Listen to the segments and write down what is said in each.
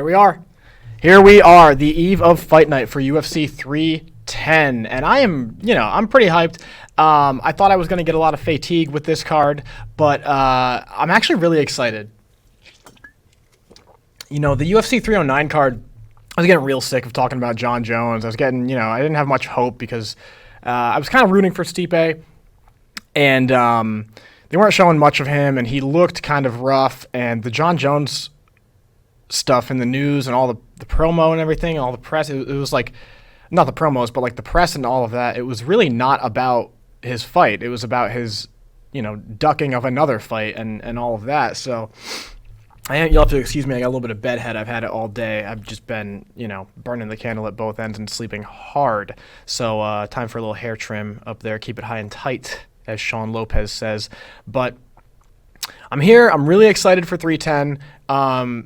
Here we are. Here we are, the eve of fight night for UFC 310, and I'm pretty hyped. I thought I was going to get a lot of fatigue with this card, but I'm actually really excited. The UFC 309 card, I was getting real sick of talking about Jon Jones. I was getting, I didn't have much hope because I was kind of rooting for Stipe, and they weren't showing much of him, and he looked kind of rough, and the Jon Jones stuff in the news and all the promo and everything, all the press, it was like, not the promos, but like the press and all of that, it was really not about his fight. It was about his, ducking of another fight and all of that. So you'll have to excuse me, I got a little bit of bedhead. I've had it all day. I've just been, burning the candle at both ends and sleeping hard. So time for a little hair trim up there. Keep it high and tight, as Sean Lopez says. But I'm here. I'm really excited for 310.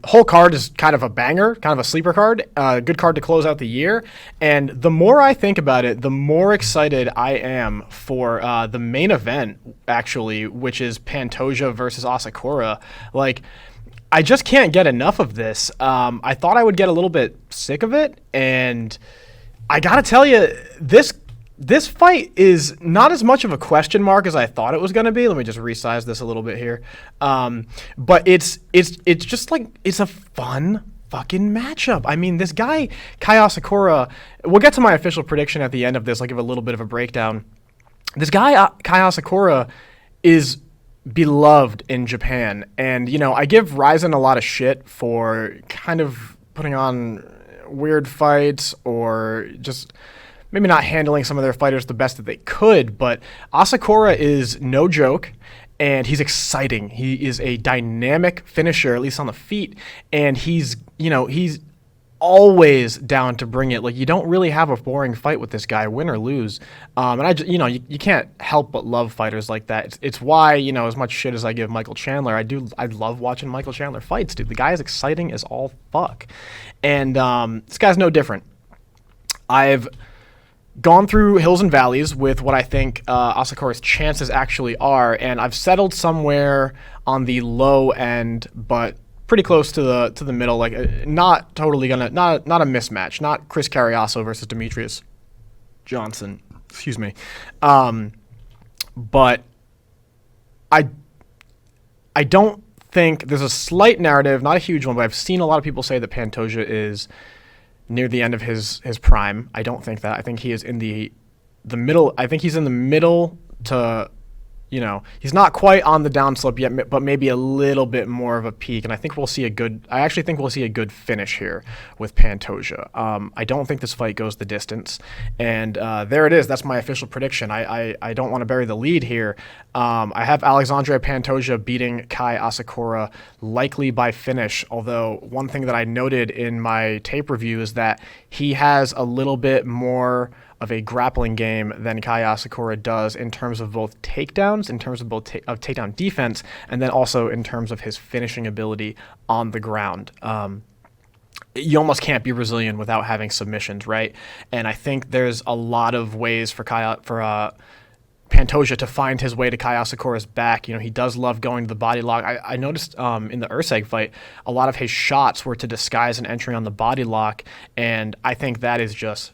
Whole card is kind of a banger, kind of a sleeper card, good card to close out the year. And the more I think about it, the more excited I am for the main event, actually, which is Pantoja versus Asakura. Like, I just can't get enough of this. I thought I would get a little bit sick of it, and I gotta tell you, this fight is not as much of a question mark as I thought it was going to be. Let me just resize this a little bit here. But it's just like, it's a fun fucking matchup. I mean, this guy, Kai Asakura, we'll get to my official prediction at the end of this. I'll give a little bit of a breakdown. This guy, Kai Asakura, is beloved in Japan. And, I give Ryzen a lot of shit for kind of putting on weird fights or just maybe not handling some of their fighters the best that they could, but Asakura is no joke, and he's exciting. He is a dynamic finisher, at least on the feet, and he's always down to bring it. Like, you don't really have a boring fight with this guy, win or lose. And you can't help but love fighters like that. It's why, as much shit as I give Michael Chandler, I love watching Michael Chandler fights, dude. The guy is exciting as all fuck. And this guy's no different. I've gone through hills and valleys with what I think Asakura's chances actually are, and I've settled somewhere on the low end, but pretty close to the middle. Like, not totally not a mismatch, not Chris Carriasso versus Demetrius Johnson. Excuse me, but I don't think there's a slight narrative, not a huge one, but I've seen a lot of people say that Pantoja is near the end of his prime. I don't think that. I think he is in the middle. I think he's in the middle to, he's not quite on the downslope yet, but maybe a little bit more of a peak. And I think I actually think we'll see a good finish here with Pantoja. I don't think this fight goes the distance. And there it is. That's my official prediction. I don't want to bury the lead here. I have Alexandre Pantoja beating Kai Asakura likely by finish, although one thing that I noted in my tape review is that he has a little bit more of a grappling game than Kai Asakura does in terms of both takedowns, in terms of both takedown defense, and then also in terms of his finishing ability on the ground. You almost can't be Brazilian without having submissions, right? And I think there's a lot of ways for Pantoja to find his way to Kai Asakura's back. He does love going to the body lock. I noticed in the Urseg fight, a lot of his shots were to disguise an entry on the body lock, and I think that is just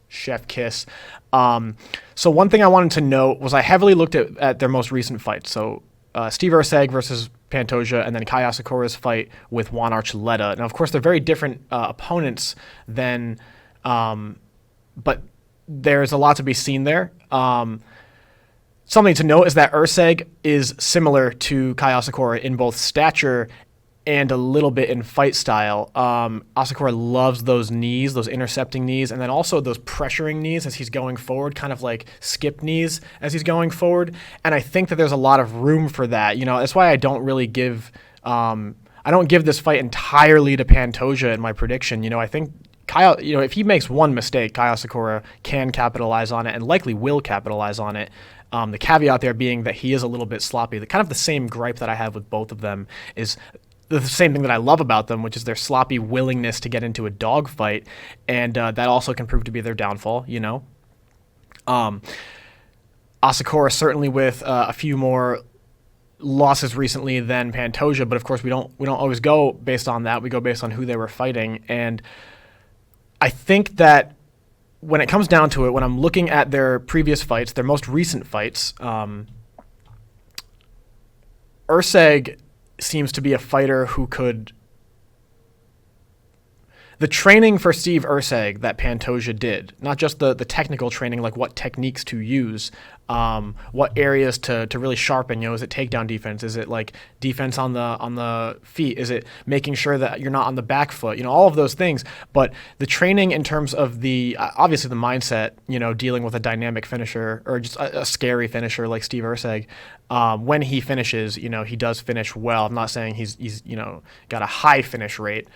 chef kiss. So one thing I wanted to note was I heavily looked at their most recent fights. So Steve Urseg versus Pantoja, and then Kai Asakura's fight with Juan Archuleta. Now, of course, they're very different opponents than, but there's a lot to be seen there. Something to note is that Urseg is similar to Kai Asakura in both stature and a little bit in fight style. Asakura loves those knees, those intercepting knees, and then also those pressuring knees as he's going forward, kind of like skip knees as he's going forward. And I think that there's a lot of room for that. That's why I don't really give this fight entirely to Pantoja in my prediction. I think if he makes one mistake, Kai Asakura can capitalize on it and likely will capitalize on it. The caveat there being that he is a little bit sloppy. Kind of the same gripe that I have with both of them is the same thing that I love about them, which is their sloppy willingness to get into a dogfight, and that also can prove to be their downfall, Asakura certainly with a few more losses recently than Pantoja, but of course we don't always go based on that. We go based on who they were fighting, and I think that when it comes down to it, when I'm looking at their previous fights, their most recent fights, Erceg seems to be a fighter who could. The training for Steve Erceg that Pantoja did, not just the technical training, like what techniques to use, what areas to really sharpen. Is it takedown defense? Is it like defense on the feet? Is it making sure that you're not on the back foot? All of those things. But the training in terms of the obviously the mindset, dealing with a dynamic finisher or just a scary finisher like Steve Erceg. When he finishes, he does finish well. I'm not saying he's got a high finish rate.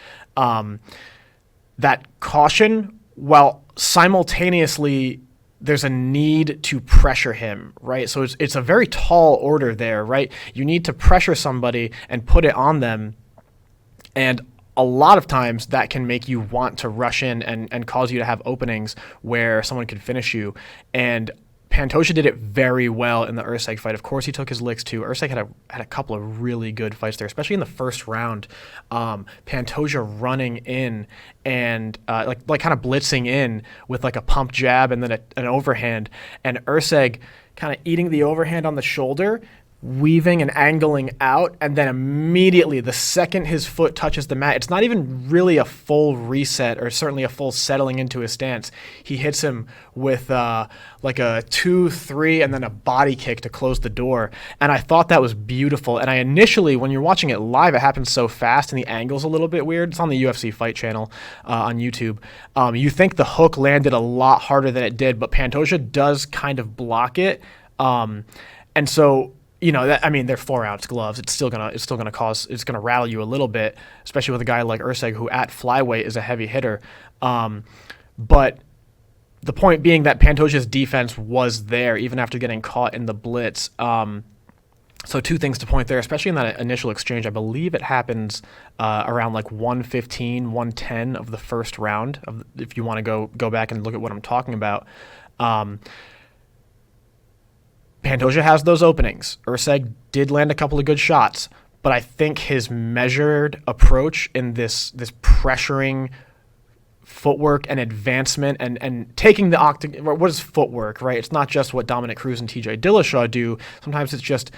That caution, while simultaneously there's a need to pressure him, right? So it's a very tall order there, right? You need to pressure somebody and put it on them, and a lot of times that can make you want to rush in and cause you to have openings where someone could finish you. And Pantoja did it very well in the Erceg fight. Of course, he took his licks too. Erceg had a couple of really good fights there, especially in the first round. Pantoja running in and like kind of blitzing in with like a pump jab and then an overhand, and Erceg kind of eating the overhand on the shoulder, weaving and angling out, and then immediately the second his foot touches the mat, it's not even really a full reset or certainly a full settling into his stance. He hits him with like a 2-3 and then a body kick to close the door. And I thought that was beautiful. And I initially, when you're watching it live, it happens so fast and the angle's a little bit weird. It's on the UFC Fight channel on YouTube. You think the hook landed a lot harder than it did, but Pantoja does kind of block it. And so they're 4-ounce gloves. It's still gonna rattle you a little bit, especially with a guy like Erceg, who at flyweight is a heavy hitter. But the point being that Pantoja's defense was there even after getting caught in the blitz. So two things to point there, especially in that initial exchange. I believe it happens around like 115, 110 of the first round. If you want to go back and look at what I'm talking about. Pantoja has those openings. Erceg did land a couple of good shots, but I think his measured approach in this pressuring footwork and advancement and taking the octagon. What is footwork, right? It's not just what Dominic Cruz and TJ Dillashaw do. Sometimes it's just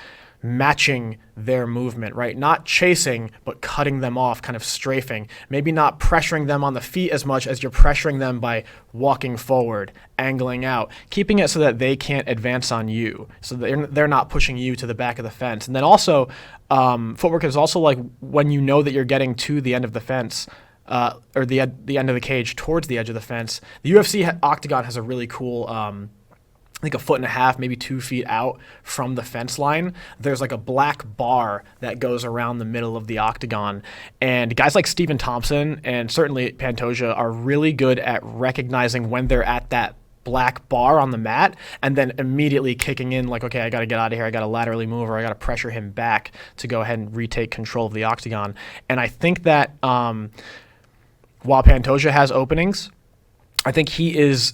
matching their movement, right? Not chasing, but cutting them off, kind of strafing. Maybe not pressuring them on the feet as much as you're pressuring them by walking forward, angling out, keeping it so that they can't advance on you, so they're not pushing you to the back of the fence. And then also, footwork is also like when you know that you're getting to the end of the fence, or the end of the cage towards the edge of the fence. The UFC octagon has a really cool, I think 1.5 feet, maybe 2 feet out from the fence line, there's like a black bar that goes around the middle of the octagon. And guys like Stephen Thompson and certainly Pantoja are really good at recognizing when they're at that black bar on the mat and then immediately kicking in like, okay, I got to get out of here. I got to laterally move, or I got to pressure him back to go ahead and retake control of the octagon. And I think that while Pantoja has openings, I think he's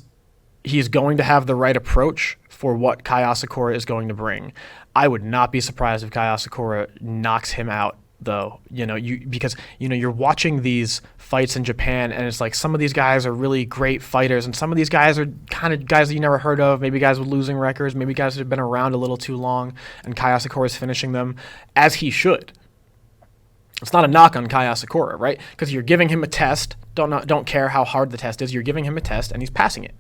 going to have the right approach for what Kai Asakura is going to bring. I would not be surprised if Kai Asakura knocks him out, though. Because you're watching these fights in Japan, and it's like some of these guys are really great fighters, and some of these guys are kind of guys that you never heard of, maybe guys with losing records, maybe guys that have been around a little too long, and Kai Asakura is finishing them, as he should. It's not a knock on Kai Asakura, right? Because you're giving him a test. Don't care how hard the test is. You're giving him a test, and he's passing it.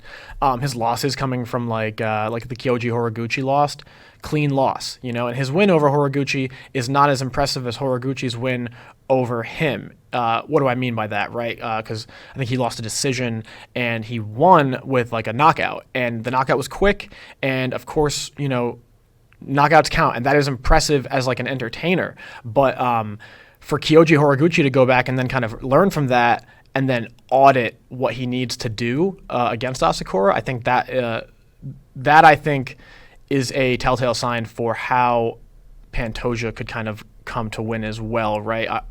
His losses coming from like the Kyoji Horiguchi loss, clean loss, and his win over Horiguchi is not as impressive as Horiguchi's win over him. What do I mean by that, right? Because I think he lost a decision, and he won with like a knockout, and the knockout was quick, and of course, knockouts count, and that is impressive as like an entertainer. But for Kyoji Horiguchi to go back and then kind of learn from that and then audit what he needs to do against Asakura, I think that I think is a telltale sign for how Pantoja could kind of come to win as well, right?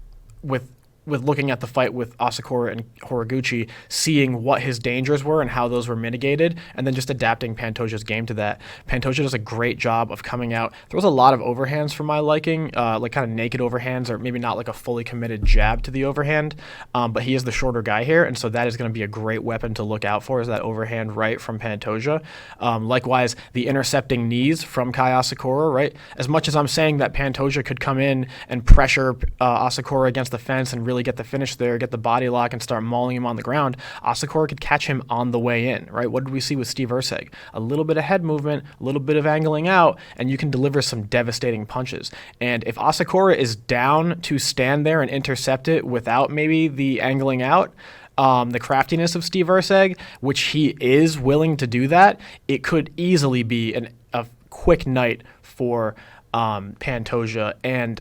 With with looking at the fight with Asakura and Horiguchi, seeing what his dangers were and how those were mitigated, and then just adapting Pantoja's game to that. Pantoja does a great job of coming out. There was a lot of overhands for my liking, like kind of naked overhands, or maybe not like a fully committed jab to the overhand, but he is the shorter guy here, and so that is going to be a great weapon to look out for, is that overhand right from Pantoja. Likewise, the intercepting knees from Kai Asakura, right? As much as I'm saying that Pantoja could come in and pressure Asakura against the fence and really get the finish there, get the body lock and start mauling him on the ground, Asakura could catch him on the way in, right? What did we see with Steve Erceg? A little bit of head movement, a little bit of angling out, and you can deliver some devastating punches. And if Asakura is down to stand there and intercept it without maybe the angling out, the craftiness of Steve Erceg, which he is willing to do that, it could easily be a quick night for Pantoja. And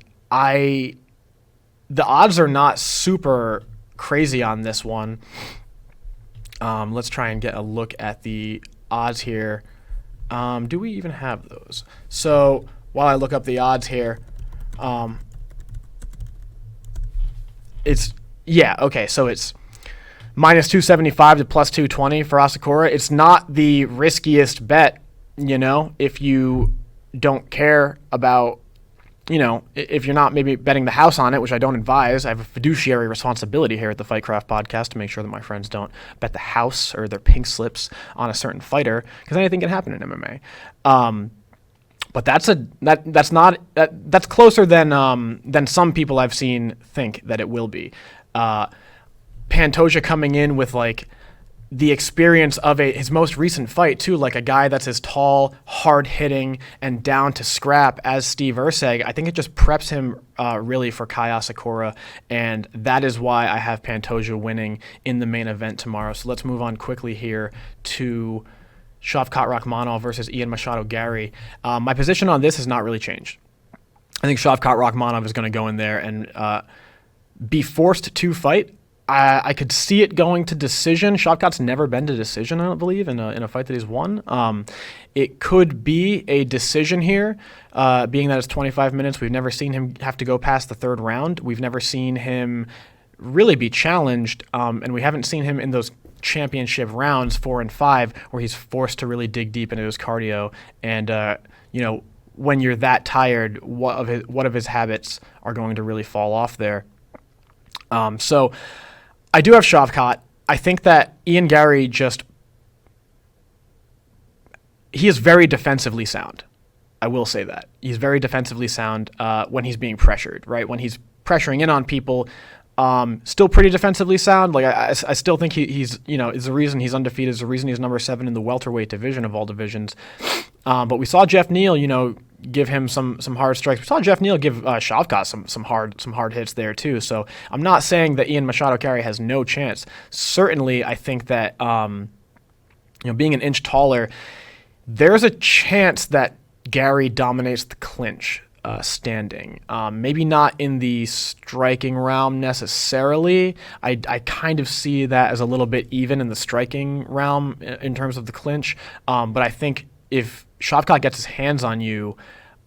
the odds are not super crazy on this one. Let's try and get a look at the odds here. Do we even have those? So while I look up the odds here, it's minus 275 to plus 220 for Asakura. It's not the riskiest bet, if you don't care about, if you're not maybe betting the house on it, which I don't advise. I have a fiduciary responsibility here at the Fightcraft podcast to make sure that my friends don't bet the house or their pink slips on a certain fighter, because anything can happen in MMA. But that's closer than some people I've seen think that it will be. Pantoja coming in with like the experience of his most recent fight too, like a guy that's as tall, hard hitting, and down to scrap as Steve Erceg. I think it just preps him really for Kai Asakura, and that is why I have Pantoja winning in the main event tomorrow. So let's move on quickly here to Shavkat Rakhmonov versus Ian Machado Gary. My position on this has not really changed. I think Shavkat Rakhmonov is going to go in there and be forced to fight. I could see it going to decision. Shavkat's never been to decision, I don't believe, in a fight that he's won. It could be a decision here, being that it's 25 minutes. We've never seen him have to go past the third round. We've never seen him really be challenged, and we haven't seen him in those championship rounds 4 and 5 where he's forced to really dig deep into his cardio. And when you're that tired, what of his habits are going to really fall off there? So I do have Shavkat. I think that Ian Gary he is very defensively sound. I will say that. He's very defensively sound when he's being pressured, right? When he's pressuring in on people, still pretty defensively sound. Like I still think he's is the reason he's undefeated, is the reason he's number 7 in the welterweight division of all divisions. But we saw Jeff Neal, give him some hard strikes. We saw Jeff Neal give Shavkat some hard hits there too. So I'm not saying that Ian Machado Gary has no chance. Certainly, I think that being an inch taller, there's a chance that Gary dominates the clinch standing. Maybe not in the striking realm necessarily. I kind of see that as a little bit even in the striking realm in terms of the clinch. But I think if Shavkat gets his hands on you,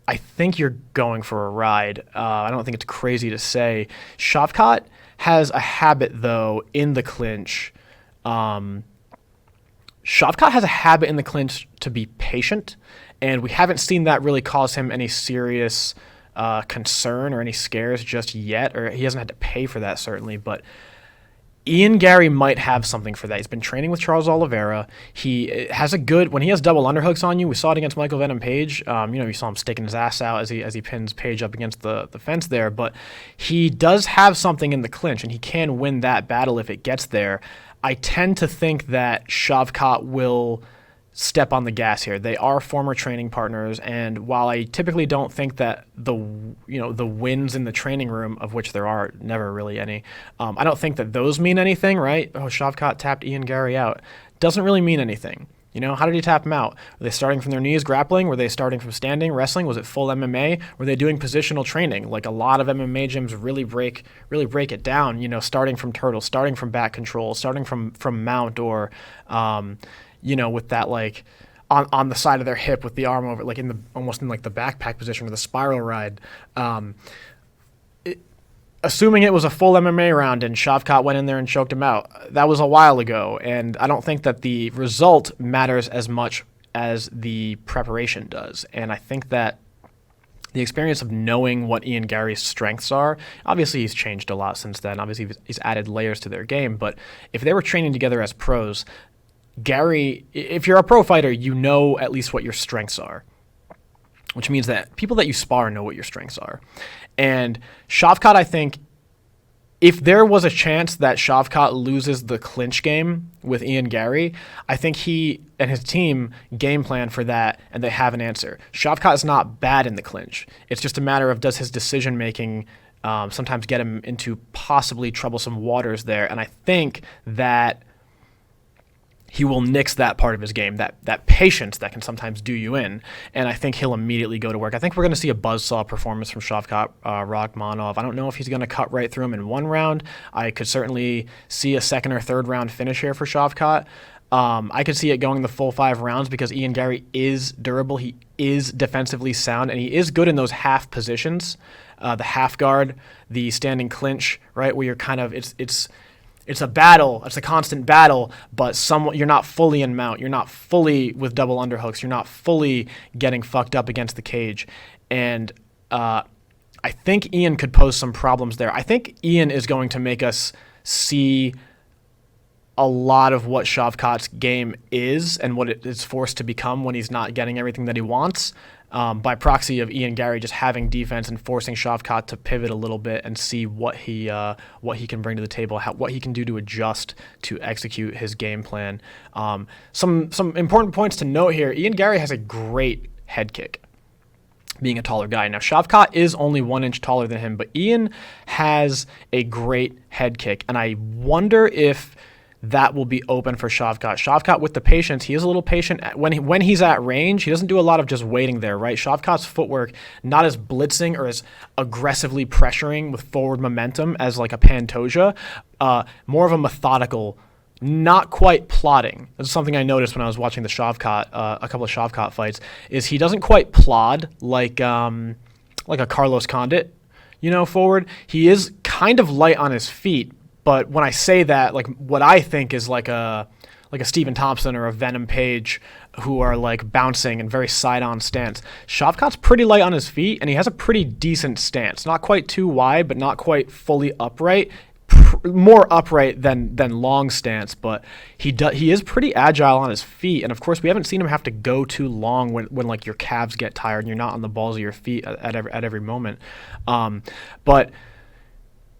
I think you're going for a ride. I don't think it's crazy to say. Shavkat has a habit, though, in the clinch. Shavkat has a habit in the clinch to be patient, and we haven't seen that really cause him any serious concern or any scares just yet, or he hasn't had to pay for that, certainly, but Ian Gary might have something for that. He's been training with Charles Oliveira. He has when he has double underhooks on you. We saw it against Michael Venom Page. You saw him staking his ass out as he pins Page up against the fence there. But he does have something in the clinch, and he can win that battle if it gets there. I tend to think that Shavkat will step on the gas here. They are former training partners, and while I typically don't think that the wins in the training room, of which there are never really any, I don't think that those mean anything, right? Oh, Shavkat tapped Ian Gary out. Doesn't really mean anything. How did he tap him out? Were they starting from their knees, grappling? Were they starting from standing, wrestling? Was it full MMA? Were they doing positional training? Like a lot of MMA gyms really break it down, starting from turtle, starting from back control, starting from mount, or with that like on the side of their hip with the arm over, like almost in like the backpack position or the spiral ride. assuming it was a full MMA round and Shavkat went in there and choked him out, that was a while ago, and I don't think that the result matters as much as the preparation does. And I think that the experience of knowing what Ian Gary's strengths are, obviously he's changed a lot since then. Obviously he's added layers to their game, but if they were training together as pros, Gary, if you're a pro fighter, you know at least what your strengths are, which means that people that you spar know what your strengths are. And Shavkat, I think, if there was a chance that Shavkat loses the clinch game with Ian Gary, I think he and his team game plan for that, and they have an answer. Shavkat is not bad in the clinch. It's just a matter of, does his decision-making sometimes get him into possibly troublesome waters there. And I think that he will nix that part of his game, that patience that can sometimes do you in, and I think he'll immediately go to work. I think we're going to see a buzzsaw performance from Shavkat Rakhmonov. I don't know if he's going to cut right through him in one round. I could certainly see a second or third round finish here for Shavkat. I could see it going the full 5 rounds because Ian Gary is durable. He is defensively sound, and he is good in those half positions, the half guard, the standing clinch, right, where you're kind of, it's a battle. It's a constant battle, but you're not fully in mount. You're not fully with double underhooks. You're not fully getting fucked up against the cage. And I think Ian could pose some problems there. I think Ian is going to make us see a lot of what Shavkat's game is and what it is forced to become when he's not getting everything that he wants. By proxy of Ian Gary just having defense and forcing Shavkat to pivot a little bit and see what he can bring to the table, what he can do to adjust to execute his game plan. Some important points to note here. Ian Gary has a great head kick, being a taller guy. Now, Shavkat is only 1 inch taller than him, but Ian has a great head kick, and I wonder if that will be open for Shavkat. Shavkat, with the patience, he is a little patient. When he's at range, he doesn't do a lot of just waiting there, right? Shavkat's footwork, not as blitzing or as aggressively pressuring with forward momentum as like a Pantoja, more of a methodical, not quite plotting. That's something I noticed when I was watching the Shavkat, a couple of Shavkat fights, is he doesn't quite plod like a Carlos Condit, forward. He is kind of light on his feet. But when I say that, like what I think is like a Stephen Thompson or a Venom Page who are like bouncing and very side-on stance. Shavkat's pretty light on his feet, and he has a pretty decent stance. Not quite too wide, but not quite fully upright. More upright than long stance, but he is pretty agile on his feet. And of course, we haven't seen him have to go too long when like your calves get tired and you're not on the balls of your feet at every moment. But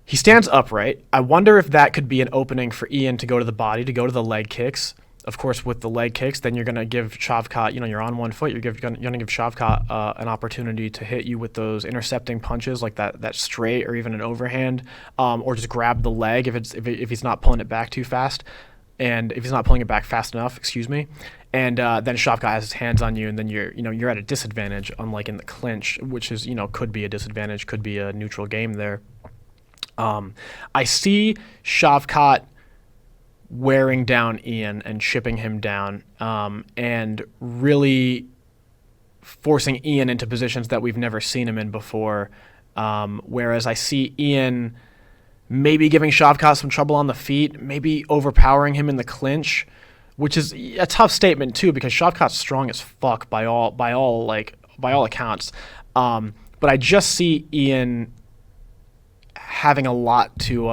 he stands upright. I wonder if that could be an opening for Ian to go to the body, to go to the leg kicks. Of course, with the leg kicks, then you're going to give Shavkat, you're on 1 foot. You're going to give Shavkat an opportunity to hit you with those intercepting punches, like that straight or even an overhand, or just grab the leg if he's not pulling it back too fast, and if he's not pulling it back fast enough, and then Shavkat has his hands on you, and then you're at a disadvantage, unlike in the clinch, which is could be a disadvantage, could be a neutral game there. I see Shavkat wearing down Ian and chipping him down, and really forcing Ian into positions that we've never seen him in before. Whereas I see Ian maybe giving Shavkat some trouble on the feet, maybe overpowering him in the clinch, which is a tough statement too, because Shavkat's strong as fuck by all accounts. But I just see Ian having a lot to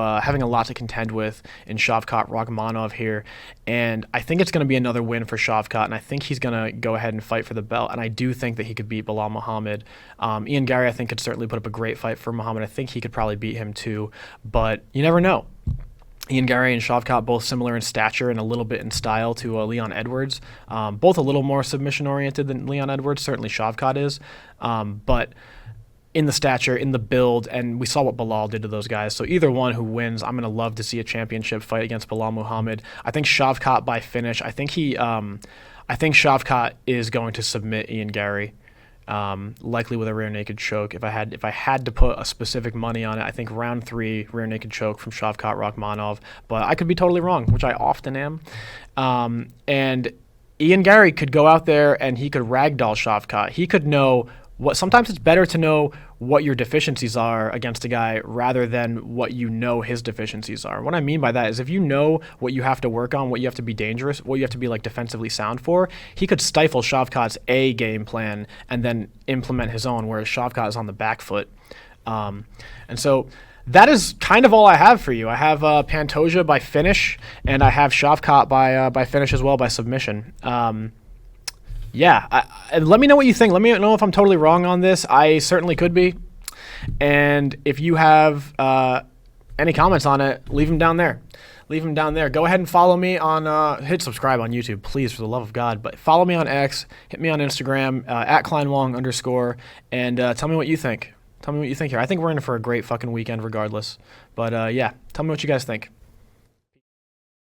contend with in Shavkat Rakhmonov here, and I think it's going to be another win for Shavkat, and I think he's going to go ahead and fight for the belt, and I do think that he could beat Belal Muhammad. Ian Gary, I think, could certainly put up a great fight for Muhammad. I think he could probably beat him too, but you never know. Ian Gary and Shavkat both similar in stature and a little bit in style to Leon Edwards, both a little more submission-oriented than Leon Edwards, certainly Shavkat is, but in the stature, in the build, and we saw what Belal did to those guys. So either one who wins, I'm going to love to see a championship fight against Belal Muhammad. I think Shavkat by finish. I think Shavkat is going to submit Ian Gary, likely with a rear naked choke. If I had to put a specific money on it, I think round 3 rear naked choke from Shavkat Rakhmonov, but I could be totally wrong, which I often am. And Ian Gary could go out there and he could ragdoll Shavkat. He could know Sometimes it's better to know what your deficiencies are against a guy rather than what you know his deficiencies are. What I mean by that is if you know what you have to work on, what you have to be dangerous, what you have to be like defensively sound for, he could stifle Shavkat's A game plan and then implement his own, whereas Shavkat is on the back foot. And so that is kind of all I have for you. I have Pantoja by finish, and I have Shavkat by finish as well, by submission. And let me know what you think. Let me know if I'm totally wrong on this. I certainly could be. And if you have any comments on it, leave them down there. Go ahead and follow me on, hit subscribe on YouTube, please, for the love of God. But follow me on X, hit me on Instagram, at @KleinWong_, and tell me what you think. Tell me what you think here. I think we're in for a great fucking weekend regardless. But tell me what you guys think.